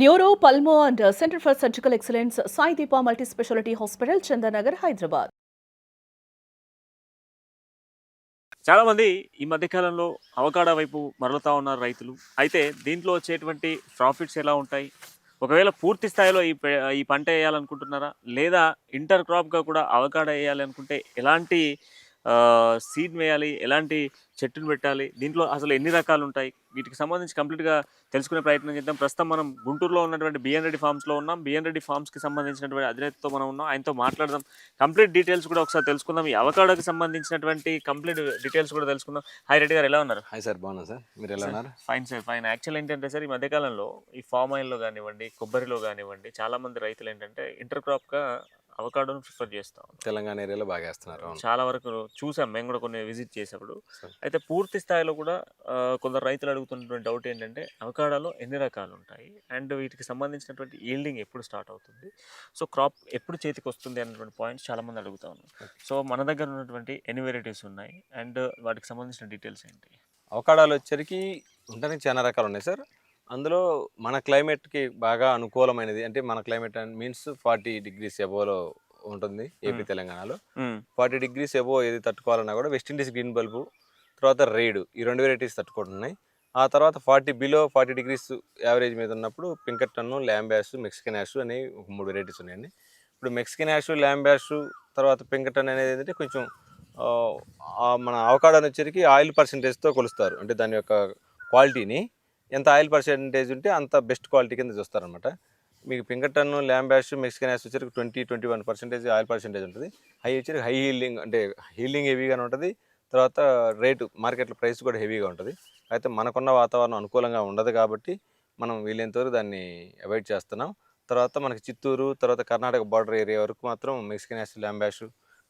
Neuro, Pulmo and Center for Surgical Excellence, Sai Deepa Multi-Speciality Hospital, Chandanagar, Hyderabad. చాలా మంది ఈ మధ్య కాలంలో అవకాడో వైపు మరలుతా ఉన్నారు రైతులు. అయితే దీంట్లో వచ్చేటువంటి ప్రాఫిట్స్ ఎలా ఉంటాయి? ఒకవేళ పూర్తి స్థాయిలో ఈ పంట వేయాలనుకుంటున్నారా? లేదా ఇంటర్ క్రాప్‌గా కూడా అవకాడో వేయాలి అనుకుంటే ఎలాంటి సీడ్ వేయాలి? ఎలాంటి చెట్టుని పెట్టాలి? దీంట్లో అసలు ఎన్ని రకాలు ఉంటాయి? వీటికి సంబంధించి కంప్లీట్‌గా తెలుసుకునే ప్రయత్నం చేద్దాం. ప్రస్తుతం మనం గుంటూరులో ఉన్నటువంటి బిఎన్ రెడ్డి ఫార్మ్స్‌లో ఉన్నాం. బిఎన్ రెడ్డి ఫార్మ్స్‌కి సంబంధించినటువంటి అధినేతతో మనం ఉన్నాం. ఆయనతో మాట్లాడదాం. కంప్లీట్ డీటెయిల్స్ కూడా ఒకసారి తెలుసుకుందాం. ఈ అవకాడోకి సంబంధించినటువంటి కంప్లీట్ డీటెయిల్స్ కూడా తెలుసుకుందాం. హాయ్ రెడ్డి గారు, ఎలా ఉన్నారు? హాయ్ సార్, బాగున్నాను సార్. మీరు ఎలా ఉన్నారు? Fine sir, fine. యాక్చువల్ ఏంటంటే సార్, ఈ మధ్యకాలంలో ఈ ఫామ్ ఆయిల్‌లో గానివ్వండి, కొబ్బరిలో గానివ్వండి, చాలామంది రైతులు ఏంటంటే ఇంటర్ క్రాప్‌గా అవకాడోని ప్రిఫర్ చేస్తా ఉన్నారు. తెలంగాణ ఏరియాలో బాగా వేస్తున్నారు. అవును. చాలా వరకు చూసాం, మేము కూడా కొన్ని విజిట్ చేసేప్పుడు. సార్. అయితే పూర్తి స్థాయిలో కూడా కొందరు రైతులు అడుగుతున్నటువంటి డౌట్ ఏంటంటే అవకాడోలో ఎన్ని రకాలు ఉంటాయి అండ్ వీటికి సంబంధించినటువంటి ఈల్డింగ్ ఎప్పుడు స్టార్ట్ అవుతుంది, సో క్రాప్ ఎప్పుడు చేతికి వస్తుంది అన్నటువంటి పాయింట్స్ చాలామంది అడుగుతా ఉన్నారు. సో మన దగ్గర ఉన్నటువంటి ఎన్ని వెరైటీస్ ఉన్నాయి అండ్ వాటికి సంబంధించిన డీటెయిల్స్ ఏంటి? అవకాడాలు వచ్చరికి ఉండడానికి చాలా రకాలు ఉన్నాయి సార్. అందులో మన క్లైమేట్కి బాగా అనుకూలమైనది అంటే మన క్లైమేట్ మీన్స్ 40 degrees ఎబోలో ఉంటుంది ఏపీ తెలంగాణలో. 40 degrees ఎబో ఏది తట్టుకోవాలన్నా కూడా వెస్టిండీస్ గ్రీన్ బల్బు, తర్వాత రేడు, ఈ 2 వెరైటీస్ తట్టుకుంటున్నాయి. ఆ తర్వాత 40 degrees యావరేజ్ మీద ఉన్నప్పుడు పింకర్టన్, ల్యాంబ్యాష్, మెక్సికన్ యాష్ అని 3 వెరైటీస్ ఉన్నాయండి. ఇప్పుడు మెక్సికన్ యాష్, ల్యాంబ్యాష్, తర్వాత పింకర్టన్ అనేది ఏంటంటే కొంచెం మన అవకాడోని వచ్చరికి ఆయిల్ పర్సెంటేజ్తో కొలుస్తారు. అంటే దాని యొక్క క్వాలిటీని ఎంత ఆయిల్ పర్సెంటేజ్ ఉంటే అంత బెస్ట్ క్వాలిటీ కింద చూస్తారనమాట. మీకు పింకర్టన్, ల్యాంబ్యాష్, మెక్సికన్ యాష్ వచ్చరికి 20-21% ఆయిల్ పర్సెంటేజ్ ఉంటుంది. హై వచ్చరికి హై హీల్డింగ్, అంటే హీల్డింగ్ హెవీగానే ఉంటుంది. తర్వాత రేటు మార్కెట్లో ప్రైస్ కూడా హెవీగా ఉంటుంది. అయితే మనకున్న వాతావరణం అనుకూలంగా ఉండదు కాబట్టి మనం వీలైనంతవరకు దాన్ని అవాయిడ్ చేస్తున్నాం. తర్వాత మనకి చిత్తూరు, తర్వాత కర్ణాటక బార్డర్ ఏరియా వరకు మాత్రం మెక్సికన్ యాష్, ల్యాంబ్యాష్,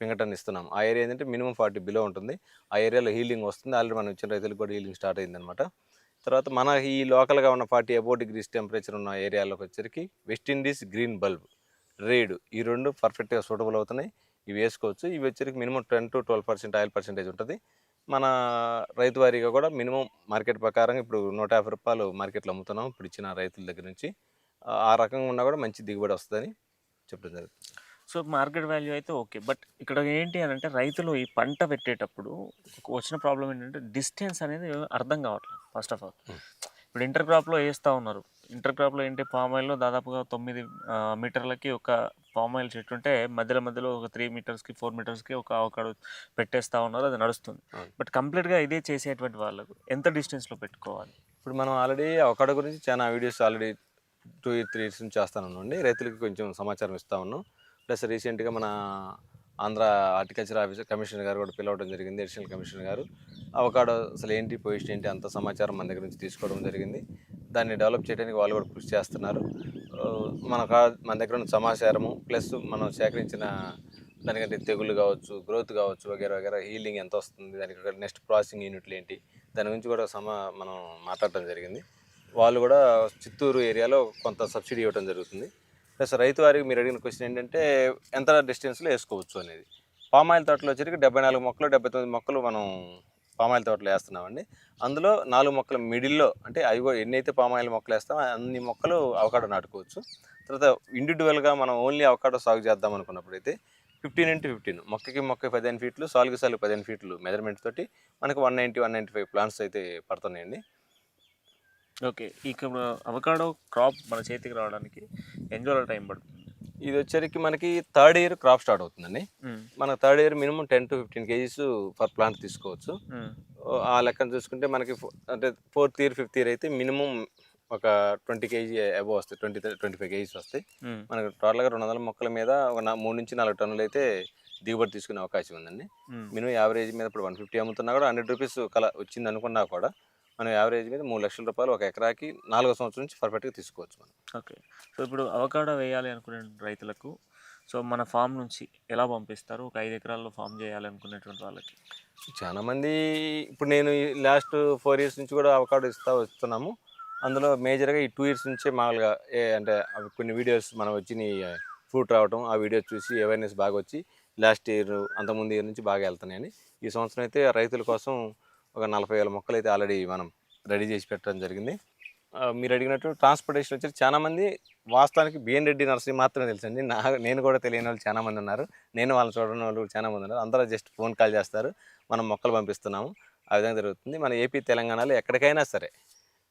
పింకర్టన్ ఇస్తున్నాం. ఆ ఏరియా ఏంటంటే మినిమం 40 బిలో ఉంటుంది. ఆ ఏరియాలో హీలింగ్ వస్తుంది. ఆల్రెడీ మనం ఇచ్చిన రైతులకు కూడా హీలింగ్ స్టార్ట్ అయిందనమాట. తర్వాత మన ఈ లోకల్గా ఉన్న 40 అబోవ్ degrees టెంపరేచర్ ఉన్న ఏరియాలోకి వచ్చరికి West Indies green bulb, red, ఈ 2 పర్ఫెక్ట్గా సూటబుల్ అవుతున్నాయి. ఇవి వేసుకోవచ్చు. ఇవి వచ్చరికి మినిమం 10-12% ఆయిల్ పర్సెంటేజ్ ఉంటుంది. మన రైతు వారీగా కూడా మినిమం మార్కెట్ ప్రకారం ఇప్పుడు ₹150 మార్కెట్లో అమ్ముతున్నాం ఇప్పుడు ఇచ్చిన రైతుల దగ్గర నుంచి. ఆ రకంగా ఉన్నా కూడా మంచి దిగుబడి వస్తుందని చెప్పడం జరుగుతుంది. సో మార్కెట్ వాల్యూ అయితే ఓకే. బట్ ఇక్కడ ఏంటి అని అంటే రైతులు ఈ పంట పెట్టేటప్పుడు వచ్చిన ప్రాబ్లం ఏంటంటే డిస్టెన్స్ అనేది అర్థం కావట్లేదు ఫస్ట్ ఆఫ్ ఆల్. ఇప్పుడు ఇంటర్ క్రాప్లో వేస్తూ ఉన్నారు. ఇంటర్ క్రాప్లో ఏంటి, పామ్ ఆయిల్లో దాదాపుగా 9 మీటర్లకి ఒక పామ్ ఆయిల్ చెట్టు ఉంటే మధ్యలో మధ్యలో ఒక 3 మీటర్స్కి 4 మీటర్స్కి ఒక అవకాడో పెట్టేస్తూ ఉన్నారు. అది నడుస్తుంది. బట్ కంప్లీట్గా ఇదే చేసేటువంటి వాళ్ళకు ఎంత డిస్టెన్స్లో పెట్టుకోవాలి? ఇప్పుడు మనం ఆల్రెడీ అవకాడో గురించి చాలా వీడియోస్ ఆల్రెడీ 2-3 years నుంచి చేస్తానండి. రైతులకి కొంచెం సమాచారం ఇస్తా ఉన్నాం. ప్లస్ రీసెంట్గా మన ఆంధ్ర హార్టికల్చర్ ఆఫీసర్ కమిషనర్ గారు కూడా పిలవడం జరిగింది. అడిషనల్ కమిషనర్ గారు అవకాడో అసలు ఏంటి, పొజిషన్ ఏంటి, అంత సమాచారం మన దగ్గర నుంచి తీసుకోవడం జరిగింది. దాన్ని డెవలప్ చేయడానికి వాళ్ళు కూడా కృషి చేస్తున్నారు. మన దగ్గర ఉన్న సమాచారము ప్లస్ మనం సేకరించిన దానికంటే తెగుళ్ళు కావచ్చు, గ్రోత్ కావచ్చు, వగేరా వగేరా, హీలింగ్ ఎంత వస్తుంది, దానికి నెక్స్ట్ ప్రాసెసింగ్ యూనిట్లు ఏంటి, దాని గురించి కూడా మనం మాట్లాడటం జరిగింది. వాళ్ళు కూడా చిత్తూరు ఏరియాలో కొంత సబ్సిడీ ఇవ్వడం జరుగుతుంది. ప్లస్ రైతు వారికి మీరు అడిగిన క్వశ్చన్ ఏంటంటే ఎంత డిస్టెన్స్లో వేసుకోవచ్చు అనేది. పామాయిల్ తోటలో వచ్చరికి 74 మొక్కలు 79 మొక్కలు మనం పామాయిల్ తోటలో వేస్తున్నామండి. అందులో 4 మొక్కలు మిడిల్లో, అంటే అవి కూడా ఎన్నైతే పామాయిల్ మొక్కలు వేస్తామో అన్ని మొక్కలు అవకాడో నాటుకోవచ్చు. తర్వాత ఇండివిజువల్గా మనం ఓన్లీ అవకాడో సాగు చేద్దాం అనుకున్నప్పుడు అయితే 15x15 మొక్కకి 15 ఫీట్లు, సాలుకి 15 ఫీట్లు మెజర్మెంట్ తోటి మనకు 190-195 ప్లాంట్స్ అయితే పడుతున్నాయండి. ఓకే. ఇక అవకాడో క్రాప్ మన చేతికి రావడానికి ఎన్ని రోజుల టైం పడుతుంది? ఇది వచ్చరికి మనకి 3rd year క్రాప్ స్టార్ట్ అవుతుందండి. మన 3rd year minimum 10-15 kgs per plant తీసుకోవచ్చు. ఆ లెక్కను చూసుకుంటే మనకి అంటే 4th year 5th year అయితే మినిమం ఒక 20 kg అబోవ్ వస్తాయి, 20-25 kgs వస్తాయి. మనకు టోటల్గా 200 మొక్కల మీద ఒక 3-4 టన్నులు అయితే దిగుబడి తీసుకునే అవకాశం ఉందండి. మినిమం యావరేజ్ మీద ఇప్పుడు 150 అమ్ముతున్నా కూడా 100 రూపీస్ వచ్చింది అనుకున్నా కూడా మనం యావరేజ్ మీద ₹3,00,000 ఒక ఎకరాకి 4వ సంవత్సరం నుంచి పర్ఫెక్ట్గా తీసుకోవచ్చు మనం. ఓకే. సో ఇప్పుడు అవకాడో వేయాలి అనుకునే రైతులకు సో మన ఫామ్ నుంచి ఎలా పంపిస్తారు? ఒక 5 ఎకరాల్లో ఫామ్ చేయాలనుకునేటువంటి వాళ్ళకి చాలామంది ఇప్పుడు నేను ఈ లాస్ట్ 4 years నుంచి కూడా అవకాడో వస్తున్నాము. అందులో మేజర్గా ఈ 2 years నుంచే మామూలుగా అంటే అవి కొన్ని వీడియోస్ మనం వచ్చిన ఫ్రూట్ రావడం, ఆ వీడియోస్ చూసి అవేర్నెస్ బాగా వచ్చి లాస్ట్ ఇయర్ అంతకుముందు ఇయర్ నుంచి బాగా వెళ్తున్నాయని ఈ సంవత్సరం అయితే రైతుల కోసం ఒక 40,000 మొక్కలు అయితే ఆల్రెడీ మనం రెడీ చేసి పెట్టడం జరిగింది. మీరు అడిగినట్టు ట్రాన్స్‌పోర్టేషన్ వచ్చేసి చాలా మంది వాస్తవానికి బిఎన్ రెడ్డి నర్సరీ మాత్రమే తెలుసండి. నేను కూడా తెలియని వాళ్ళు చాలా మంది ఉన్నారు. నేను వాళ్ళని చూడని వాళ్ళు చాలా మంది ఉన్నారు. అందరూ జస్ట్ ఫోన్ కాల్ చేస్తారు. మనం మొక్కలు పంపిస్తున్నాము. ఆ విధంగా జరుగుతుంది. మన ఏపీ, తెలంగాణలో ఎక్కడికైనా సరే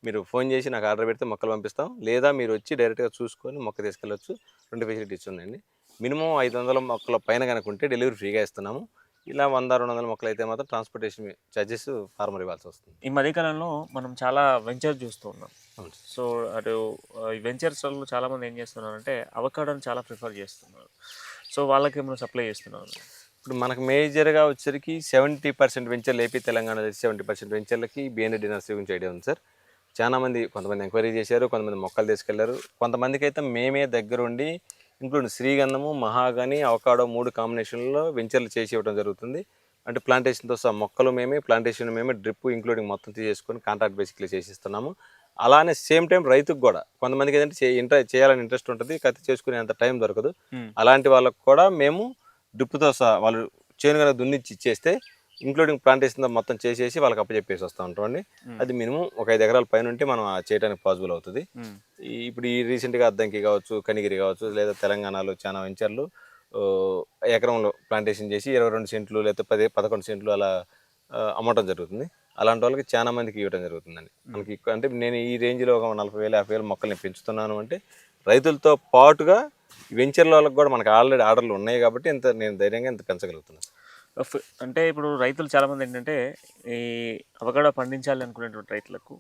మీరు ఫోన్ చేసి నాకు ఆర్డర్ పెడితే మొక్కలు పంపిస్తాం. లేదా మీరు వచ్చి డైరెక్ట్‌గా చూసుకొని మొక్క తీసుకెళ్ళొచ్చు. 2 ఫెసిలిటీస్ ఉన్నాయండి. మినిమమ్ 500 మొక్కల పైన గనుక ఉంటే డెలివరీ ఫ్రీగా ఇస్తున్నాము. ఇలా 100, 200 మొక్కలు అయితే మాత్రం ట్రాన్స్‌పోర్టేషన్ చార్జెస్ ఫార్మర్ ఇవ్వాల్సి వస్తుంది. ఈ మధ్యకాలంలో మనం చాలా వెంచర్ చూస్తూ ఉన్నాం. అవును. సో అటు ఈ వెంచర్స్‌లో చాలామంది ఏం చేస్తున్నారంటే అవకాడోని చాలా ప్రిఫర్ చేస్తున్నారు. సో వాళ్ళకేమైనా సప్లై చేస్తున్నారు. ఇప్పుడు మనకు మేజర్‌గా వచ్చేసరికి 70% వెంచర్లు ఏపీ, తెలంగాణలో 70% వెంచర్లకి బిఎన్ రెడ్డి నర్సరీ గురించి ఐడియా ఉంది సార్. చాలామంది కొంతమంది ఎంక్వైరీ చేశారు, కొంతమంది మొక్కలు తీసుకెళ్లారు. కొంతమందికైతే మేమే దగ్గరుండి ఇంక్లూడింగ్ శ్రీగంధము, మహాగని, అవకాడో 3 కాంబినేషన్‌లో వెంచర్లు చేసి ఇవ్వడం జరుగుతుంది. అంటే ప్లాంటేషన్‌తో సహా మొక్కలు మేమే, ప్లాంటేషన్ మేమే, డ్రిప్ ఇంక్లూడింగ్ మొత్తం తీసేసుకొని కాంట్రాక్ట్ బేసిక్‌లో చేసిస్తున్నాము. అలానే సేమ్ టైం రైతుకు కూడా కొంతమందికి ఏంటంటే చేయాలని ఇంట్రెస్ట్ ఉంటుంది, కాకపోతే చేసుకునేంత టైం దొరకదు. అలాంటి వాళ్ళకు కూడా మేము డ్రిప్‌తో సహా వాళ్ళు చేను కనుక దున్నిచ్చి ఇచ్చేస్తే ఇంక్లూడింగ్ ప్లాంటేషన్తో మొత్తం చేసేసి వాళ్ళకి అప్పచెప్పేసి వస్తూ ఉంటామండి. అది మినిమం ఒక 5 ఎకరాల పైన ఉంటే మనం చేయడానికి పాసిబుల్ అవుతుంది. ఇప్పుడు ఈ రీసెంట్గా అద్దంకి కావచ్చు, కనిగిరి కావచ్చు, లేదా తెలంగాణలో చాలా వెంచర్లు ఎకరంలో ప్లాంటేషన్ చేసి 22 సెంట్లు లేదా 11 సెంట్లు అలా అమ్మటం జరుగుతుంది. అలాంటి వాళ్ళకి చాలా మందికి ఇవ్వడం జరుగుతుందండి. మనకి అంటే నేను ఈ రేంజ్లో ఒక 40,000, 50,000 మొక్కల్ని పెంచుతున్నాను అంటే రైతులతో పాటుగా వెంచర్ల వాళ్ళకి కూడా మనకి ఆల్రెడీ ఆర్డర్లు ఉన్నాయి కాబట్టి నేను ధైర్యంగా ఇంత పెంచగలుగుతున్నాను. అంటే ఇప్పుడు రైతులు చాలామంది ఏంటంటే ఈ అవకాడో పండించాలి అనుకునేటువంటి రైతులకు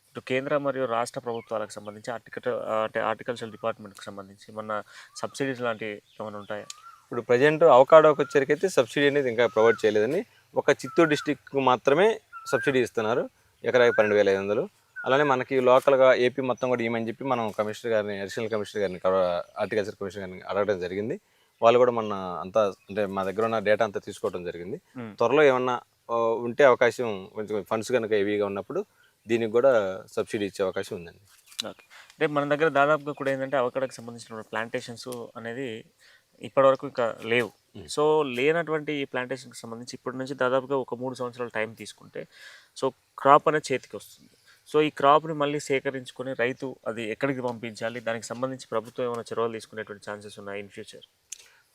ఇటు కేంద్ర మరియు రాష్ట్ర ప్రభుత్వాలకు సంబంధించి హార్టికల్చర్ డిపార్ట్మెంట్కి సంబంధించి మన సబ్సిడీస్ లాంటివి ఏమైనా ఉంటాయా? ఇప్పుడు ప్రజెంట్ అవకాడోకి వచ్చేసరికి సబ్సిడీ అనేది ఇంకా ప్రొవైడ్ చేయలేదండి. ఒక చిత్తూరు డిస్టిక్ మాత్రమే సబ్సిడీ ఇస్తున్నారు, ఎకరాకి 12,500. అలానే మనకి లోకల్గా ఏపీ మొత్తం కూడా ఇవ్వమని చెప్పి మనం కమిషనర్ గారిని, అడిషనల్ కమిషనర్ గారిని, హార్టికల్చర్ కమిషనర్ గారిని అడగడం జరిగింది. వాళ్ళు కూడా మన అంతా అంటే మా దగ్గర ఉన్న డేటా అంతా తీసుకోవడం జరిగింది. త్వరలో ఏమన్నా ఉంటే అవకాశం, కొంచెం ఫండ్స్ కనుక హెవీగా ఉన్నప్పుడు దీనికి కూడా సబ్సిడీ ఇచ్చే అవకాశం ఉందండి. ఓకే. అంటే మన దగ్గర దాదాపుగా కూడా ఏంటంటే అవకాడోకి సంబంధించిన ప్లాంటేషన్స్ అనేది ఇప్పటివరకు ఇంకా లేవు. సో లేనటువంటి ఈ ప్లాంటేషన్కి సంబంధించి ఇప్పటి నుంచి దాదాపుగా ఒక 3 సంవత్సరాల టైం తీసుకుంటే సో క్రాప్ అనేది చేతికి వస్తుంది. సో ఈ క్రాప్ని మళ్ళీ సేకరించుకొని రైతు అది ఎక్కడికి పంపించాలి, దానికి సంబంధించి ప్రభుత్వం ఏమైనా చొరవలు తీసుకునేటువంటి ఛాన్సెస్ ఉన్నాయి ఇన్ ఫ్యూచర్?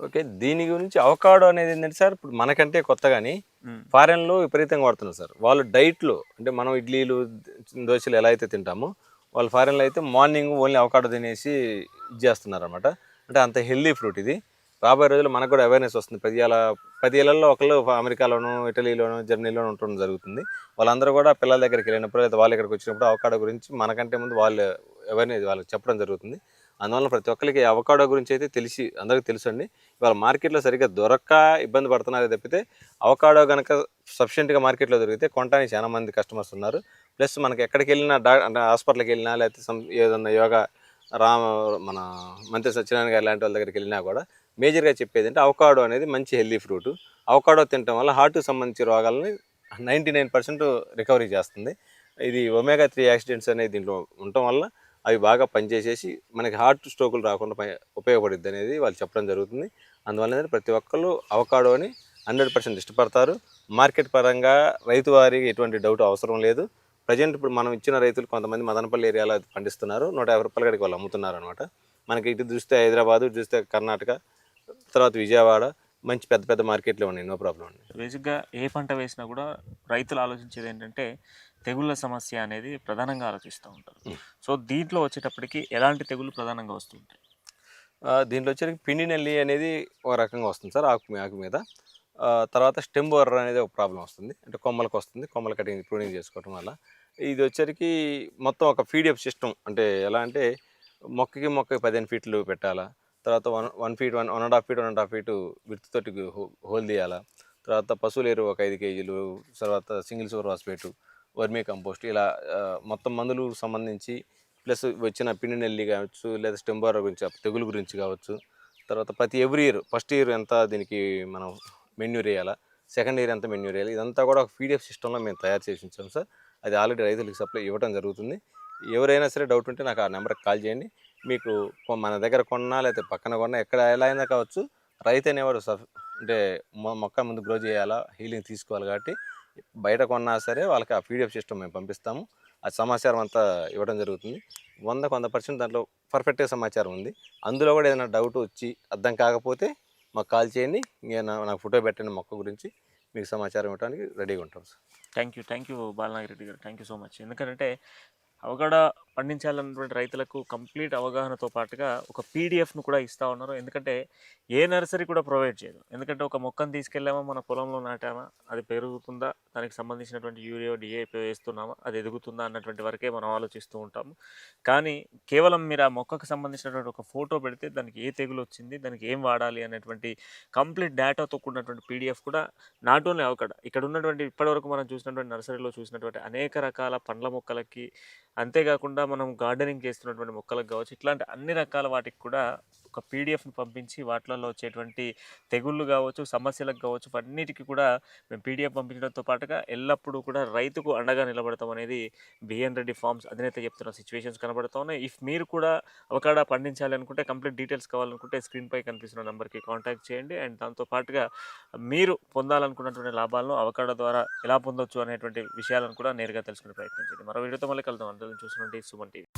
ఓకే, దీని గురించి అవకాడో అనేది ఏంటంటే సార్, ఇప్పుడు మనకంటే కొత్త కానీ ఫారెన్లో విపరీతంగా వాడుతున్నారు సార్. వాళ్ళు డైట్లో అంటే మనం ఇడ్లీలు, దోశలు ఎలా అయితే తింటామో వాళ్ళు ఫారెన్లో అయితే మార్నింగ్ ఓన్లీ అవకాడో తినేసి ఇది చేస్తున్నారు అనమాట. అంటే అంత హెల్దీ ఫ్రూట్ ఇది. రాబోయే రోజుల్లో మనకు కూడా అవేర్నెస్ వస్తుంది. 10 ఏళ్లలో ఒకళ్ళు అమెరికాలోనూ, ఇటలీలోనూ, జర్మనీలోనూ ఉండడం జరుగుతుంది. వాళ్ళందరూ కూడా పిల్లల దగ్గరికి వెళ్ళినప్పుడు లేదా వాళ్ళ ఇక్కడికి వచ్చినప్పుడు అవకాడో గురించి మనకంటే ముందు వాళ్ళు అవేర్నెస్ వాళ్ళకి చెప్పడం జరుగుతుంది. అందువల్ల ప్రతి ఒక్కరికి అవకాడో గురించి అయితే అందరికీ తెలుసండి. ఇవాళ మార్కెట్లో సరిగ్గా దొరక్క ఇబ్బంది పడుతున్నారు తప్పితే అవకాడో కనుక సఫిషియెంట్గా మార్కెట్లో దొరికితే కొనడానికి చాలా మంది కస్టమర్స్ ఉన్నారు. ప్లస్ మనకి ఎక్కడికి వెళ్ళినా అంటే హాస్పిటల్కి వెళ్ళినా లేకపోతే ఏదన్నా యోగా మన మంత్రి సత్యనారాయణ గారు లాంటి వాళ్ళ దగ్గరికి వెళ్ళినా కూడా మేజర్గా చెప్పేది అంటే అవకాడో అనేది మంచి హెల్దీ ఫ్రూట్. అవకాడో తినడం వల్ల హార్ట్కి సంబంధించిన రోగాలని 99% రికవరీ చేస్తుంది. ఇది ఒమేగా 3 యాక్సిడెంట్స్ అనేది దీంట్లో ఉండటం వల్ల అవి బాగా పనిచేసేసి మనకి హార్ట్ స్ట్రోకులు రాకుండా ఉపయోగపడుద్ది అనేది వాళ్ళు చెప్పడం జరుగుతుంది. అందువల్ల ప్రతి ఒక్కళ్ళు అవకాడోని 100% ఇష్టపడతారు. మార్కెట్ పరంగా రైతు వారికి ఎటువంటి డౌట్ అవసరం లేదు. ప్రజెంట్ ఇప్పుడు మనం ఇచ్చిన రైతులు కొంతమంది మదనపల్లి ఏరియాలో పండిస్తున్నారు, 150 రూపాయల కాడికి వాళ్ళు అమ్ముతున్నారు అనమాట. మనకి ఇటు చూస్తే హైదరాబాదు, చూస్తే కర్ణాటక, తర్వాత విజయవాడ మంచి పెద్ద పెద్ద మార్కెట్లో ఉన్నాయి, నో ప్రాబ్లం అండి. బేసిక్గా ఏ పంట వేసినా కూడా రైతులు ఆలోచించేది ఏంటంటే తెగుళ్ళ సమస్య అనేది ప్రధానంగా ఆలోచిస్తూ ఉంటారు. సో దీంట్లో వచ్చేటప్పటికి ఎలాంటి తెగుళ్ళు ప్రధానంగా వస్తుంటాయి? దీంట్లో వచ్చేసరికి పిండి నల్లి అనేది ఒక రకంగా వస్తుంది సార్, ఆకు మీద. తర్వాత స్టెమ్ బోరర్ అనేది ఒక ప్రాబ్లం వస్తుంది, అంటే కొమ్మలకు వస్తుంది, కొమ్మల కటింగ్ ప్రూనింగ్ చేసుకోవడం వల్ల. ఇది వచ్చేసరికి మొత్తం ఒక ఫీడిఎఫ్ సిస్టమ్, అంటే ఎలా అంటే మొక్కకి 15 ఫీట్లు పెట్టాలా, తర్వాత 1 ఫీట్ 1.5 ఫీటు విడుతుతోటి హోల్ తీయాలా, తర్వాత పశువుల ఎరువు ఒక 5 కేజీలు, తర్వాత single super phosphate, vermi compost, ఇలా మొత్తం మందులు సంబంధించి ప్లస్ వచ్చిన పిండి నెల్లి కావచ్చు, లేదా స్టెమ్ బోరర్ గురించి తెగులు గురించి కావచ్చు, తర్వాత ప్రతి ఎవ్రీ ఇయర్ ఫస్ట్ ఇయర్ ఎంత దీనికి మనం మెన్యూర్ వేయాలా, సెకండ్ ఇయర్ ఎంత మెన్యూర్ వేయాలి, ఇదంతా కూడా ఒక పీడిఎఫ్ సిస్టంలో మేము తయారు చేసి ఉంచాం సార్. అది ఆల్రెడీ రైతులకు సప్లై ఇవ్వడం జరుగుతుంది. ఎవరైనా సరే డౌట్ ఉంటే నాకు ఆ నెంబర్కి కాల్ చేయండి. మీకు మన దగ్గర కొన్నా లేకపోతే పక్కన కొన్నా ఎక్కడ ఎలా అయినా కావచ్చు, రైతు అనేవాడు అంటే మొక్క ముందు గ్రో చేయాలా, హీలింగ్ తీసుకోవాలి కాబట్టి బయట కొన్నా సరే వాళ్ళకి ఆ పీడిఎఫ్ సిస్టమ్ మేము పంపిస్తాము. ఆ సమాచారం అంతా ఇవ్వడం జరుగుతుంది. 100% దాంట్లో పర్ఫెక్ట్‌గా సమాచారం ఉంది. అందులో కూడా ఏదైనా డౌట్ వచ్చి అర్థం కాకపోతే మాకు కాల్ చేయండి. నేను నాకు ఫోటో పెట్టండి మొక్క గురించి, మీకు సమాచారం ఇవ్వడానికి రెడీగా ఉంటాం సార్. థ్యాంక్ యూ బాలనాగిరెడ్డి గారు, థ్యాంక్ యూ సో మచ్. ఎందుకంటే అవగాడ పండించాలన్నటువంటి రైతులకు కంప్లీట్ అవగాహనతో పాటుగా ఒక పీడిఎఫ్ను కూడా ఇస్తూ ఉన్నారు. ఎందుకంటే ఏ నర్సరీ కూడా ప్రొవైడ్ చేయదు. ఎందుకంటే ఒక మొక్కను తీసుకెళ్ళామా, మన పొలంలో నాటామా, అది పెరుగుతుందా, దానికి సంబంధించినటువంటి యూరియా డిఏపి వేస్తున్నామా, అది ఎదుగుతుందా అన్నటువంటి వరకే మనం ఆలోచిస్తూ ఉంటాము. కానీ కేవలం మీరు ఆ మొక్కకు సంబంధించినటువంటి ఒక ఫోటో పెడితే దానికి ఏ తెగులు వచ్చింది, దానికి ఏం వాడాలి అనేటువంటి కంప్లీట్ డేటాతో కూడినటువంటి పీడిఎఫ్ కూడా నాట్ ఓన్లీ అవకాడ, ఇక్కడ ఉన్నటువంటి ఇప్పటివరకు మనం చూసినటువంటి నర్సరీలో చూసినటువంటి అనేక రకాల పండ్ల మొక్కలకి, అంతేకాకుండా మనం గార్డెనింగ్ చేస్తున్నటువంటి మొక్కలకు కావచ్చు, ఇట్లాంటి అన్ని రకాల వాటికి కూడా ఒక పీడిఎఫ్ని పంపించి వాటిలలో వచ్చేటువంటి తెగుళ్ళు కావచ్చు, సమస్యలకు కావచ్చు, అన్నిటికీ కూడా మేము పీడిఎఫ్ పంపించడంతో పాటుగా ఎల్లప్పుడూ కూడా రైతుకు అండగా నిలబడతాం అనేది బిఎన్ రెడ్డి ఫార్మ్స్ అధినేత చెప్తున్న సిచ్యువేషన్స్ కనబడుతూ ఉన్నాయి. ఇఫ్ మీరు కూడా అవకాడ పండించాలి అనుకుంటే, కంప్లీట్ డీటెయిల్స్ కావాలనుకుంటే స్క్రీన్పై కనిపిస్తున్న నెంబర్కి కాంటాక్ట్ చేయండి. అండ్ దాంతో పాటుగా మీరు పొందాలనుకున్నటువంటి లాభాలను అవకాడ ద్వారా ఎలా పొందొచ్చు అనేటువంటి విషయాలను కూడా నేరుగా తెలుసుకునే ప్రయత్నం చేయండి. మరో వీడియోతో మళ్ళీ కలుద్దాం. అందరం చూసినటువంటి సుమన్ టీవీ.